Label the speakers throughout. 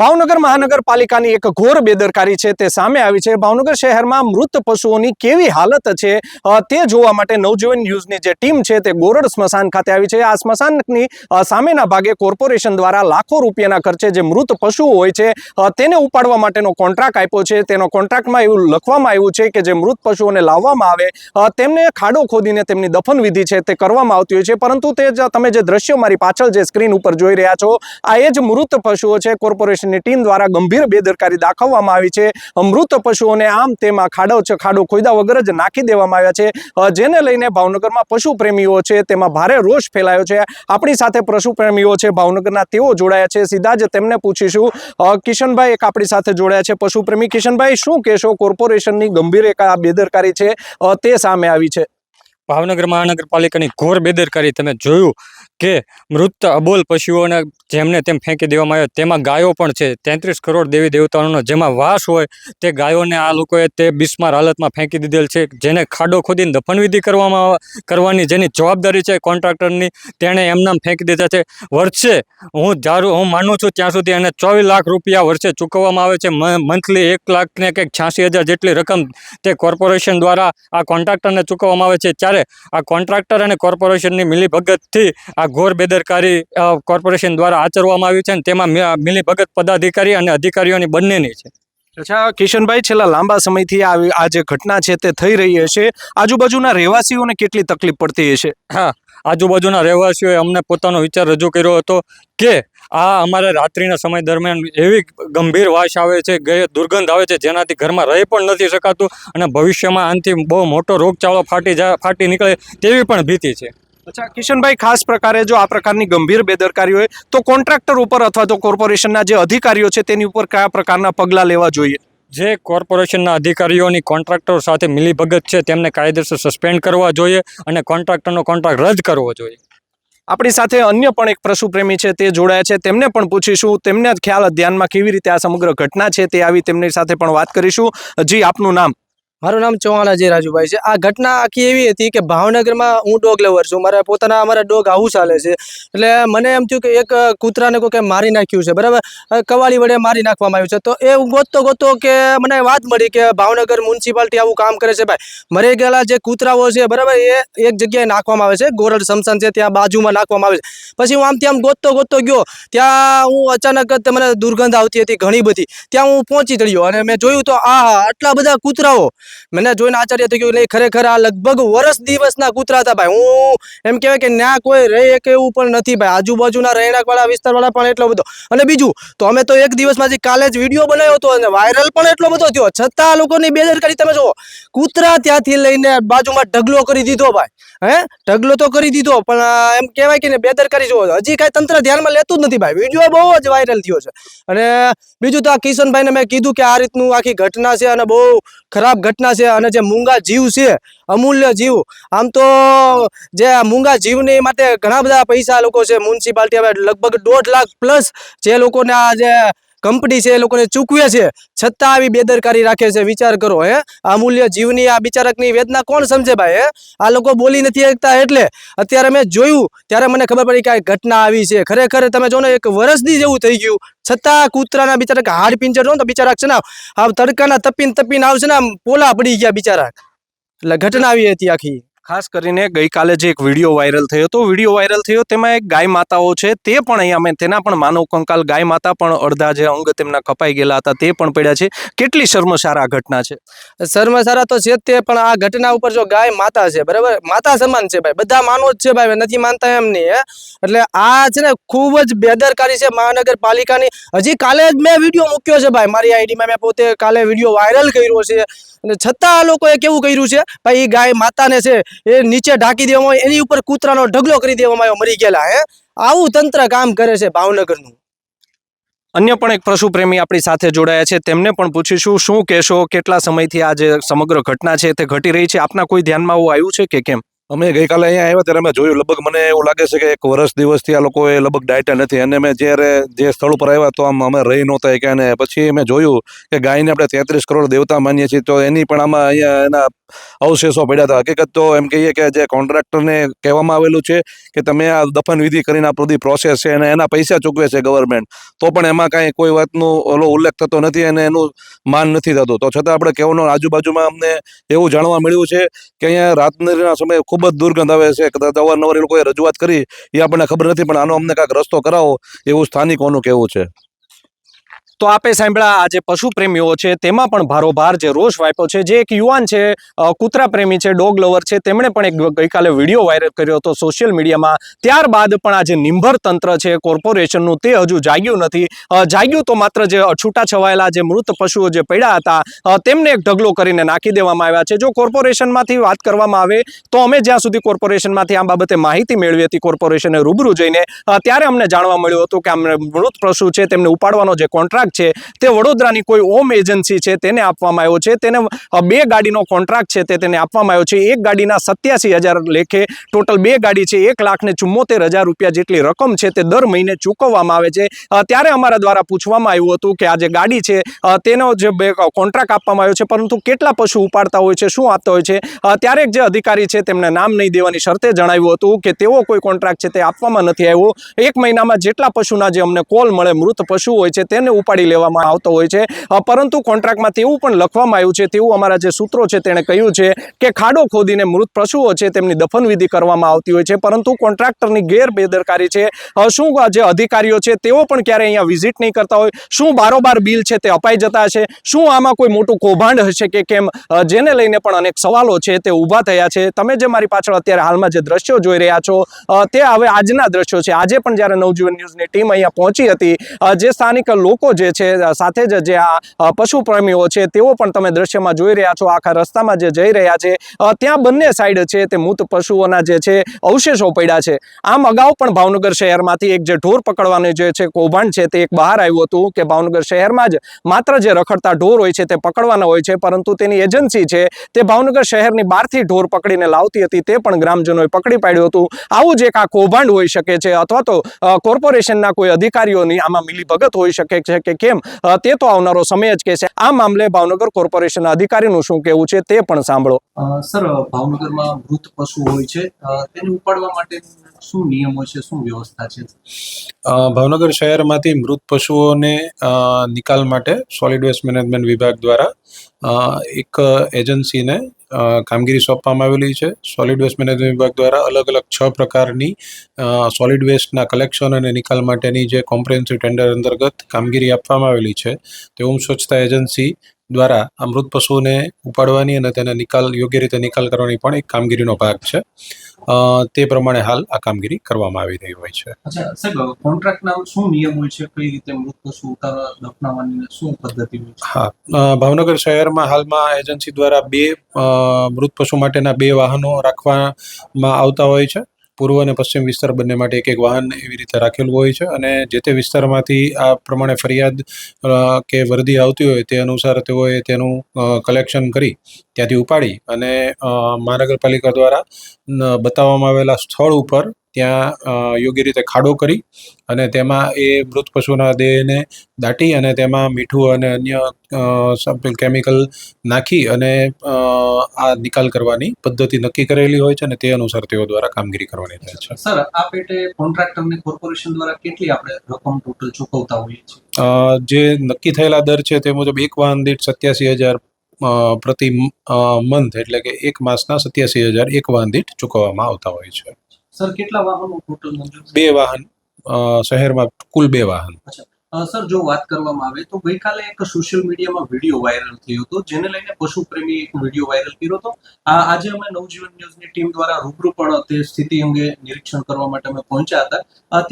Speaker 1: ભાવનગર મહાનગરપાલિકાની એક ઘોર બેદરકારી છે તે સામે આવી છે। ભાવનગર શહેરમાં મૃત પશુઓની કેવી હાલત છે તે જોવા માટે નવજીવન ન્યૂઝની જે ટીમ છે તે ગોરડ સ્મશાન ખાતે આવી છે। આ સ્મશાનની સામેના ભાગે કોર્પોરેશન દ્વારા લાખો રૂપિયાના ખર્ચે જે મૃત પશુઓ હોય છે તેને ઉપાડવા માટેનો કોન્ટ્રાક્ટ આપ્યો છે। તેનો કોન્ટ્રાક્ટમાં એવું લખવામાં આવ્યું છે કે જે મૃત પશુઓને લાવવામાં આવે તેમને ખાડો ખોદીને તેમની દફન વિધિ છે તે કરવામાં આવતી હોય છે। પરંતુ તે તમે જે દ્રશ્યો મારી પાછળ જે સ્ક્રીન ઉપર જોઈ રહ્યા છો આ એ જ મૃત પશુઓ છે। કોર્પોરેશનની ટીમ દ્વારા ગંભીર બેદરકારી દાખવવામાં આવી છે। મૃત પશુઓને આમ તેમાં ખાડો ખોદ્યા વગર જ નાખી દેવામાં આવ્યા છે, જેને લઈને ભાવનગરમાં પશુ પ્રેમીઓ છે તેમાં ભારે રોષ ફેલાયો છે। આપણી સાથે પશુ પ્રેમીઓ છે ભાવનગરના, તેઓ જોડાયા છે। સીધા જ તેમને પૂછીશું। કિશનભાઈ એક આપણી સાથે જોડાયા છે પશુ પ્રેમી। કિશનભાઈ, શું કહેશો? કોર્પોરેશનની ગંભીર એક આ બેદરકારી છે તે સામે આવી છે।
Speaker 2: ભાવનગર મહાનગરપાલિકાની ઘોર બેદરકારી તમે જોયું કે મૃત અબોલ પશુઓને જેમને તેમ ફેંકી દેવામાં આવ્યા, તેમાં ગાયો પણ છે। 33 કરોડ દેવી દેવતાઓનો જેમાં વાસ હોય તે ગાયોને આ લોકોએ તે બિસ્માર હાલતમાં ફેંકી દીધેલ છે, જેને ખાડો ખોદીને દફનવિધિ કરવાની જેની જવાબદારી છે કોન્ટ્રાક્ટરની, તેણે એમનામ ફેંકી દીધા છે। વર્ષે હું માનું છું ત્યાં સુધી એને 24 લાખ રૂપિયા વર્ષે ચૂકવવામાં આવે છે। મંથલી 1 લાખ ને કંઈક 86,000 જેટલી રકમ તે કોર્પોરેશન દ્વારા આ કોન્ટ્રાક્ટરને ચૂકવવામાં આવે છે। ત્યારે આ કોન્ટ્રાક્ટર અને કોર્પોરેશનની મિલીભગતથી આ ઘોર બેદરકારી કોર્પોરેશન દ્વારા આચરવામાં આવી છે, અને તેમાં મિલીભગત પદાધિકારી અને અધિકારીઓની બંનેની છે।
Speaker 1: અચ્છા કિશનભાઈ, છેલ્લા લાંબા સમયથી આ જે ઘટના છે તે થઈ રહી હશે, આજુબાજુના રહેવાસીઓને કેટલી તકલીફ પડતી હશે?
Speaker 2: હા, આજુબાજુના રહેવાસીઓએ અમને પોતાનો વિચાર રજૂ કર્યો હતો કે આ અમારે રાત્રિના સમય દરમિયાન એવી ગંભીર વાસ આવે છે, દુર્ગંધ આવે છે, જેનાથી ઘરમાં રહી પણ નથી શકાતું, અને ભવિષ્યમાં આનાથી બહુ મોટો રોગચાળો ફાટી નીકળે તેવી પણ ભીતિ છે।
Speaker 1: અચ્છા કિશનભાઈ, ખાસ પ્રકારે જો આ પ્રકારની ગંભીર બેદરકારી હોય તો કોન્ટ્રાક્ટર ઉપર અથવા તો કોર્પોરેશનના જે અધિકારીઓ છે તેની ઉપર કયા પ્રકારના પગલાં લેવા જોઈએ?
Speaker 2: જે કોર્પોરેશનના અધિકારીઓની કોન્ટ્રાક્ટર સાથે મિલીભગત છે તેમને કાયદેસર સસ્પેન્ડ કરવા જોઈએ અને કોન્ટ્રાક્ટરનો કોન્ટ્રાક્ટ રદ કરવો જોઈએ।
Speaker 1: આપણી સાથે અન્ય પણ એક પશુ પ્રેમી છે તે જોડાયા છે, તેમને પણ પૂછીશું, તેમને ખ્યાલ ધ્યાનમાં કેવી રીતે આ સમગ્ર ઘટના છે તે આવી, તેમની સાથે પણ વાત કરીશું। જી, આપનું નામ?
Speaker 3: મારું નામ ચૌહાણ અજય રાજુભાઈ છે। આ ઘટના આખી એવી હતી કે ભાવનગરમાં હું ડોગ લવર છું, અમારા ડોગ હાઉસ ચાલે છે, એટલે મને એમ થયું કે એક કૂતરાને કોઈ મારી નાખ્યું છે, બરાબર, કવાલી વડે મારી નાખવામાં આવ્યું છે। તો એ હું ગોતતો કે મને વાત મળી કે ભાવનગર મ્યુનિસિપાલિટી આવું કામ કરે છે। ભાઈ, મરી ગયેલા જે કૂતરાઓ છે, બરાબર, એ એક જગ્યાએ નાખવામાં આવે છે, ગોરડ સ્મશાન છે ત્યાં બાજુમાં નાખવામાં આવે છે। પછી હું આમ ગોતતો ગયો, ત્યાં હું અચાનક જ મને દુર્ગંધ આવતી હતી ઘણી બધી, ત્યાં હું પહોંચી ચડ્યો અને મેં જોયું તો આટલા બધા કૂતરાઓ મને જોઈને આશ્ચર્ય થઈ ગયું। નહીં, ખરેખર આ લગભગ વર્ષ દિવસના કૂતરા હતા ભાઈ। હું એમ કહેવાય કે ત્યાં કોઈ રહે કે એવું પણ નથી ભાઈ, આજુબાજુના રહેણાંકવાળા વિસ્તારવાળા પણ એટલો બધો। અને બીજું તો અમે તો એક દિવસમાં કાલે જ વિડીયો બનાવ્યો હતો અને વાયરલ પણ એટલો બધો થયો, છતાં આ લોકોની બેદરકારી તમે જુઓ। કૂતરા ત્યાંથી લઈને બાજુમાં ઢગલો કરી દીધો ભાઈ, ઢગલો તો કરી દીધો, પણ એમ કહેવાય કે બેદરકારી જુઓ, હજી કાંઈ તંત્ર ધ્યાનમાં લેતું જ નથી ભાઈ। વિડીયો બહુ જ વાયરલ થયો છે। અને બીજું તો આ કિશનભાઈને મેં કીધું કે આ રીતનું આખી ઘટના છે અને બહુ ખરાબ ઘટના છે, અને જે મૂંગા જીવ છે, અમૂલ્ય જીવ, આમ તો જે મૂંગા જીવની માટે ઘણા બધા પૈસા લોકો છે મ્યુનિસિપાલિટી હવે લગભગ 1.5 લાખ પ્લસ જે લોકોને આ જે કંપની છે એ લોકોને ચૂકવે છે, છતાં આવી બેદરકારી રાખે છે। વિચાર કરો, અમૂલ્ય જીવની આ બિચારકની વેદના કોણ સમજે ભાઈ? આ લોકો બોલી નથી શકતા, એટલે અત્યારે મેં જોયું ત્યારે મને ખબર પડી કે આ ઘટના આવી છે। ખરેખર તમે જો ને, 1 વર્ષથી જેવું થઈ ગયું, છતાં કૂતરાના બિચારા હાડ પિંજર જો ને તો બિચારા છે ને આ તડકાના તપીને આવશે ને પોલા પડી ગયા બિચારા, એટલે ઘટના આવી હતી આખી।
Speaker 1: ખાસ કરીને ગઈકાલે જે એક વિડીયો વાયરલ થયો તેમાં એક ગાય માતાઓ છે તે પણ અહીંયા તેના પણ માનવ કંકાલ, ગાય માતા પણ અડધા જે અંગ તેમના કપાઈ ગયેલા હતા તે પણ પડ્યા છે। કેટલી શર્મસાર આ ઘટના છે?
Speaker 3: શર્મસારા તો છે તે, પણ આ ઘટના ઉપર જો ગાય માતા છે, બરાબર, માતા સમાન છે ભાઈ, બધા માનો જ છે ભાઈ, નથી માનતા એમ નહીં। એટલે આ છે ને ખૂબ જ બેદરકારી છે મહાનગરપાલિકાની। હજી કાલે જ મેં વિડીયો મૂક્યો છે ભાઈ, મારી આઈડીમાં મેં પોતે કાલે વિડીયો વાયરલ કર્યો છે, અને છતાં આ લોકોએ કેવું કર્યું છે ભાઈ, એ ગાય માતાને છે એ નીચે ઢાંકી દેવામાં આવ્યો, એની ઉપર કૂતરાનો ઢગલો કરી દેવામાં આવ્યો મરી ગયેલા। આવું તંત્ર કામ કરે છે ભાવનગરનું।
Speaker 1: અન્ય પણ એક પશુ પ્રેમી આપણી સાથે જોડાયા છે, તેમને પણ પૂછીશું, શું કહેશો? કેટલા સમયથી આ જે સમગ્ર ઘટના છે તે ઘટી રહી છે, આપના કોઈ ધ્યાનમાં આવું આવ્યું છે કે કેમ?
Speaker 4: અમે ગઈકાલે અહીંયા આવ્યા ત્યારે અમે જોયું, લગભગ મને એવું લાગે છે કે એક વર્ષ દિવસથી આ લોકોએ લગભગ ડાયટા નથી. અને મેં જ્યારે જે સ્થળ ઉપર આવ્યા તો આમ અમે રહી નહોતા કે, અને પછી મેં જોયું કે ગાયને આપણે 33 કરોડ દેવતા માનીએ છીએ, તો એની પણ આમાં અહીંયા એના અવશેષો પડ્યા હતા. હકીકત તો એમ કહીએ કે જે કોન્ટ્રાક્ટરને કહેવામાં આવેલું છે કે તમે આ દફન વિધિ કરીને આ બધી પ્રોસેસ છે અને એના પૈસા ચૂકવે છે ગવર્મેન્ટ, તો પણ એમાં કાંઈ કોઈ વાતનો ઓલો ઉલ્લેખ થતો નથી અને એનું માન નથી થતું. તો છતાં આપણે કહેવાનું, આજુબાજુમાં અમને એવું જાણવા મળ્યું છે કે અહીંયા રાત્રિના સમયે ખૂબ જ દુર્ગંધ આવે છે. કદાચ અવારનવાર એ લોકોએ રજૂઆત કરી, એ આપણને ખબર નથી, પણ આનો અમને કાંઈક રસ્તો કરાવો એવું સ્થાનિકોનું કહેવું છે.
Speaker 1: તો આપે સાંભળ્યા આ જે પશુ પ્રેમીઓ છે તેમાં પણ ભારોભાર જે રોષ વાપ્યો છે. જે એક યુવાન છે, કૂતરા પ્રેમી છે, ડોગ લવર છે, તેમણે પણ એક ગઈકાલે વિડીયો વાયરલ કર્યો હતો સોશિયલ મીડિયામાં. ત્યારબાદ પણ આ જે નિંભર તંત્ર છે કોર્પોરેશનનું, તે હજુ જાગ્યું નથી. જાગ્યું તો માત્ર જે છૂટા છવાયેલા જે મૃત પશુઓ જે પડ્યા હતા તેમને એક ઢગલો કરીને નાખી દેવામાં આવ્યા છે. જો કોર્પોરેશનમાંથી વાત કરવામાં આવે તો અમે જ્યાં સુધી કોર્પોરેશનમાંથી આ બાબતે માહિતી મેળવી હતી, કોર્પોરેશને રૂબરૂ જઈને, ત્યારે અમને જાણવા મળ્યું હતું કે આ મૃત પશુ છે તેમને ઉપાડવાનો જે કોન્ટ્રાક્ટ છે તે વડોદરાની કોઈ ઓમ એજન્સી છે તેને આપવામાં આવ્યો છે. તેને 2 ગાડીનો કોન્ટ્રાક્ટ છે તે તેને આપવામાં આવ્યો છે. એક ગાડીના 87,000 લેખે ટોટલ 2 ગાડી છે, 1,74,000 રૂપિયા જેટલી રકમ છે તે દર મહિને ચૂકવવામાં આવે છે. ત્યારે અમારા દ્વારા પૂછવામાં આવ્યું હતું કે આ જે ગાડી છે તેનો જે કોન્ટ્રાક્ટ આપવામાં આવ્યો છે, પરંતુ કેટલા પશુ ઉપાડતા હોય છે, શું આપતા હોય છે, ત્યારે જે અધિકારી છે તેમને નામ નહીં દેવાની શરતે જણાવ્યું હતું કે તેવો કોઈ કોન્ટ્રાક્ટ છે તે આપવામાં નથી આવ્યો. 1 મહિનામાં જેટલા પશુના જે અમને કોલ મળે, મૃત પશુ હોય છે તેને ઉપાડી લેવામાં આવતો હોય છે. પરંતુ કોન્ટ્રાક્ટમાં તેવું પણ લખવામાં આવ્યું છે, તેવું અમારા જે સૂત્રો છે તેણે કહ્યું છે કે ખાડો ખોદીને મૃત પશુઓ છે તેમની દફનવિધિ કરવામાં આવતી હોય છે. પરંતુ કોન્ટ્રાક્ટરની ગેરબેદરકારી છે. શું જે અધિકારીઓ છે તેઓ પણ ક્યારે અહીંયા વિઝિટ નહીં કરતા હોય? શું બારોબાર બિલ છે તે અપાઈ જતા હશે? શું આમાં કોઈ મોટું કૌભાંડ હશે કે કેમ? જેને લઈને પણ અનેક સવાલો છે તે ઊભા થયા છે. તમે જે મારી પાછળ અત્યારે હાલમાં જે દ્રશ્યો જોઈ રહ્યા છો તે હવે આજના દ્રશ્યો છે. આજે પણ જ્યારે નવજીવન ન્યૂઝની ટીમ અહીંયા પહોંચી હતી, જે સ્થાનિક લોકો જે છે સાથે જ જે આ પશુ પ્રેમીઓ છે તેઓ પણ તમે દ્રશ્યમાં જોઈ રહ્યા છો, આખા રસ્તામાં જે જઈ રહ્યા છે ત્યાં બંને સાઈડ છે તે મૃત પશુઓના જે છે અવશેષો પડ્યા છે. આમ અગાઉ પણ ભાવનગર શહેરમાંથી એક જે ઢોર પકડવાનું જે છે કૌભાંડ છે તે એક બહાર આવ્યું હતું કે ભાવનગર શહેરમાં જ માત્ર જે રખડતા ઢોર હોય છે તે પકડવાના હોય છે, પરંતુ તેની એજન્સી છે તે ભાવનગર શહેરની બહારથી ઢોર પકડીને લાવતી હતી, તે પણ ગ્રામજનોએ પકડી પાડ્યું હતું. આવું જ એક આ કૌભાંડ હોઈ શકે છે, અથવા તો કોર્પોરેશનના કોઈ અધિકારીઓની આમાં મિલીભગત હોઈ શકે છે કે કેમ, તે તો આવનારો સમય જ કહેશે. આ મામલે ભાવનગર કોર્પોરેશનના અધિકારીનું શું કહેવું છે તે પણ સાંભળો.
Speaker 5: સર, ભાવનગરમાં મૃત પશુ હોય છે તેને ઉપાડવા માટે શું નિયમ હોય છે, શું વ્યવસ્થા છે?
Speaker 6: ભાવનગર શહેરમાંથી મૃત પશુઓને નિકાલ માટે સોલિડ વેસ્ટ મેનેજમેન્ટ વિભાગ દ્વારા એક એજન્સીને કામગીરી સોંપવામાં આવેલી છે. સોલિડ વેસ્ટ મેનેજમેન્ટ વિભાગ દ્વારા અલગ અલગ 6 પ્રકારની સોલિડ વેસ્ટના કલેક્શન અને નિકાલ માટેની જે કોમ્પ્રિહેન્સિવ ટેન્ડર અંતર્ગત કામગીરી આપવામાં આવેલી છે, તે ઓમ સ્વચ્છતા એજન્સી દ્વારા આ મૃત પશુઓને ઉપાડવાની અને તેના યોગ્ય રીતે નિકાલ કરવાની પણ એક કામગીરીનો ભાગ છે. તે પ્રમાણે હાલ આ કામગીરી કરવામાં આવી રહી હોય છે.
Speaker 5: અચ્છા સાહેબ, કોન્ટ્રાક્ટના શું નિયમ હોય છે, કઈ રીતે મૃત પશુ ઉતારવા દફનાવવાની શું પદ્ધતિ હોય છે?
Speaker 6: હા, ભાવનગર શહેરમાં હાલમાં એજન્સી દ્વારા 2 મૃત પશુ માટેના 2 વાહનો રાખવામાં આવતા હોય છે. પૂર્વ અને પશ્ચિમ વિસ્તાર બંને માટે એક વાહન એવી રીતે રાખેલું હોય છે, અને જે તે વિસ્તારમાંથી આ પ્રમાણે ફરિયાદ કે વર્દી આવતી હોય તે અનુસાર તેઓએ તેનું કલેક્શન કરી ત્યાંથી ઉપાડી અને મહાનગરપાલિકા દ્વારા બતાવવામાં આવેલા સ્થળ ઉપર ત્યાં યોગ્ય રીતે ખાડો કરી અને તેમાં એ મૃત પશુના દેહને દાટી અને તેમાં મીઠું અને અન્ય કેમિકલ નાખી અને આ નિકાલ કરવાની પદ્ધતિ નક્કી કરેલી હોય છે, અને તે અનુસાર તેઓ દ્વારા કામગીરી કરવાની થાય છે.
Speaker 5: સર, આ પેટે કોન્ટ્રાક્ટરને કોર્પોરેશન દ્વારા કેટલી આપણે રકમ ટોટલ ચૂકવતા હોઈએ છીએ?
Speaker 6: જે નક્કી થયેલા દર છે તે મુજબ એક વાહન દીઠ 87,000 પ્રતિ મંથ, એટલે કે 1 માસના 87,000 એક વાહન દીઠ ચૂકવવામાં આવતા હોય છે.
Speaker 5: સર, કેટલા વાહનો ટોટલ મંજૂર?
Speaker 6: 2 વાહન, શહેરમાં કુલ 2 વાહન.
Speaker 5: સર, જો વાત કરવામાં આવે તો ગઈકાલે એક સોશિયલ મીડિયામાં વિડીયો વાયરલ થયો હતો, જેને લઈને પશુ પ્રેમી એક વિડીયો વાયરલ કર્યો હતો. આજે અમે નવજીવન ન્યૂઝની ટીમ દ્વારા રૂબરૂ પણ તે સ્થિતિ અંગે નિરીક્ષણ કરવા માટે અમે પહોંચ્યા હતા.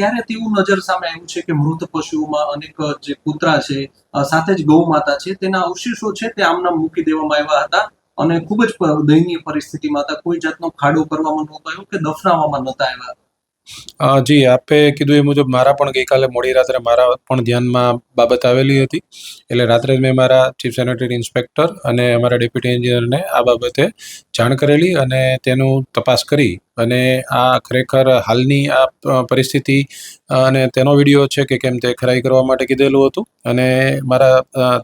Speaker 5: ત્યારે તેવું નજર સામે આવ્યું છે કે મૃત પશુઓમાં અનેક જે કૂતરા છે સાથે જ ગૌ માતા છે તેના અવશેષો છે તે આમનામ મૂકી દેવામાં આવ્યા હતા અને ખૂબ જ દયનીય પરિસ્થિતિમાં હતા. કોઈ જાતનો ખાડો કરવામાં નહોતો આવ્યો કે દફનાવવામાં નહોતા આવ્યા.
Speaker 6: જી આપે કીધું એ મુજબ મારા પણ ગઈકાલે મોડી રાત્રે મારા પણ ધ્યાનમાં બાબત આવેલી હતી. એટલે રાત્રે મેં મારા ચીફ સેનેટરી ઇન્સ્પેક્ટર અને અમારા ડેપ્યુટી એન્જિનિયરને આ બાબતે જાણ કરેલી અને તેનું તપાસ કરી અને આ ખરેખર હાલની આ પરિસ્થિતિ અને તેનો વિડીયો છે કે કેમ તે ખરાઈ કરવા માટે કીધેલું હતું. અને મારા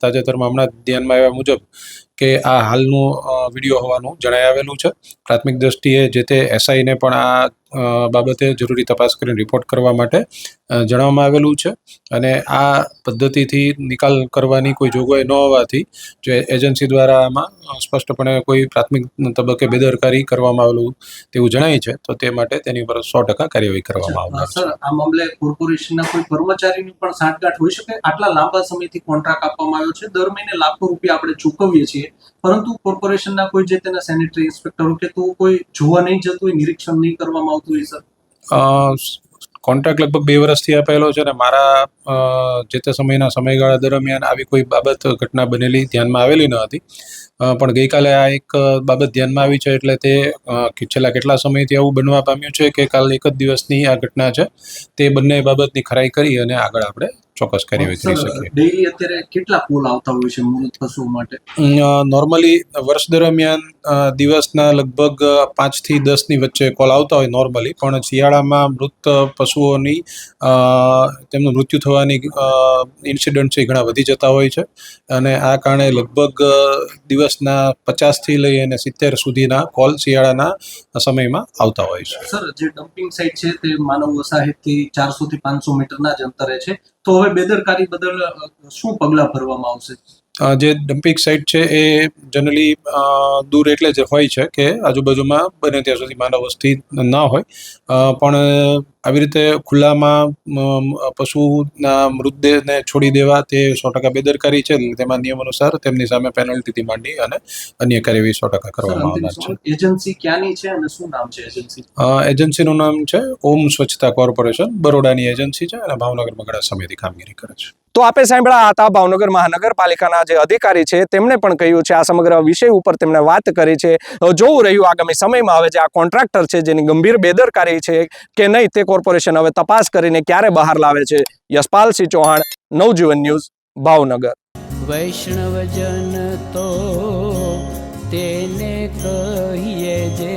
Speaker 6: તાજેતરમાં હમણાં જ ધ્યાનમાં આવ્યા મુજબ કે આ હાલનું વિડીયો હોવાનું જણાઈ આવેલું છે. પ્રાથમિક દ્રષ્ટિએ જે તે એસઆઈને પણ આ બાબતે જરૂરી તપાસ કરીને રિપોર્ટ કરવા માટે જણાવવામાં આવેલું છે. અને આ પદ્ધતિથી નિકાલ કરવાની કોઈ જોગવાઈ ન હોવાથી જો એજન્સી દ્વારા આમાં સ્પષ્ટપણે કોઈ પ્રાથમિક તબક્કે બેદરકારી કરવામાં આવેલું તેવું જણાય છે, તો તે માટે તેની ઉપર 100% કાર્યવાહી કરવામાં આવનાર છે.
Speaker 5: સર, આ મામલે કોર્પોરેશનના કોઈ કર્મચારીની પણ સાંઠગાંઠ હોઈ શકે? આટલા લાંબા સમયથી કોન્ટ્રાક્ટ આપવામાં આવ્યો છે, દર મહિને લાખો રૂપિયા આપણે ચૂકવીએ છીએ, પરંતુ કોર્પોરેશનના કોઈ જે તેના સેનેટરી ઇન્સ્પેક્ટરો કે તો કોઈ જોવા નહીં જતું હોય, નિરીક્ષણ નહીં કરવામાં આવતું હોય સર?
Speaker 6: કોન્ટ્રાક્ટ લગભગ 2 વર્ષથી આપેલો છે અને મારા જે તે સમયગાળા દરમિયાન આવી કોઈ બાબત ઘટના બનેલી ધ્યાનમાં આવેલી ન હતી. પણ ગઈકાલે આ એક બાબત ધ્યાનમાં આવી છે એટલે તે છેલ્લા કેટલા સમયથી આવું બનવા પામ્યું છે કે કાલ એક જ દિવસની આ ઘટના છે. તે બંને બાબતની ખરાઈ કરી અને આગળ આપણે ચોક્કસ કાર્યવાહી કરી શકીએ.
Speaker 5: ડેઈલી અત્યારે કેટલા કોલ આવતા હોય છે મૃત પશુઓ માટે?
Speaker 6: નોર્મલી વર્ષ દરમિયાન દિવસના લગભગ 5 થી 10 ની વચ્ચે કોલ આવતા હોય નોર્મલી, પણ શિયાળામાં મૃત પશુઓની તેમનું મૃત્યુ થવાની ઇન્સિડન્ટ છે ઘણા વધી જતા હોય છે. અને આ કારણે લગભગ દિવસના 50 થી લઈ અને 70 સુધીના કોલ શિયાળાના સમયમાં આવતા હોય છે.
Speaker 5: સર, જે ડમ્પિંગ સાઇટ છે તે માનવ વસાહતથી 400 થી 500 મીટરના જ અંતરે છે, તો હવે બેદરકારી બદલ શું પગલાં ભરવામાં આવશે?
Speaker 6: જે ડમ્પિંગ સાઇટ છે એ જનરલી દૂર એટલે જ હોય છે કે આજુબાજુમાં બને ત્યાં સુધી માનવ વસ્તી ન હોય, પણ આવી રીતે ખુલ્લામાં પશુના મૃતદેહને છોડી દેવા તે 100% બેદરકારી છે. તેમાં નિયમ અનુસાર તેમની સામે પેનલ્ટીથી માંડી અને અન્ય કાર્યવાહી 100% કરવામાં આવનાર છે.
Speaker 5: એજન્સી ક્યાંની છે અને શું નામ છે એજન્સી?
Speaker 6: એજન્સીનું નામ છે ઓમ સ્વચ્છતા કોર્પોરેશન, બરોડાની એજન્સી છે અને ભાવનગરમાં ઘણા સમયથી કામગીરી કરે છે.
Speaker 1: તો આપે સાંભળ્યા હતા ભાવનગર મહાનગરપાલિકાના જે અધિકારી છે તેમણે પણ કહ્યું છે, આ સમગ્ર વિષય ઉપર તેમણે વાત કરી છે. જોવું રહ્યું આગામી સમયમાં હવે જે આ કોન્ટ્રાક્ટર છે જેની ગંભીર બેદરકારી છે કે નહીં તે કોર્પોરેશન હવે તપાસ કરીને ક્યારે બહાર લાવે છે. યશપાલસિંહ ચૌહાણ, નવજીવન ન્યૂઝ, ભાવનગર.
Speaker 7: વૈષ્ણવજન તો તેને કહીએ જે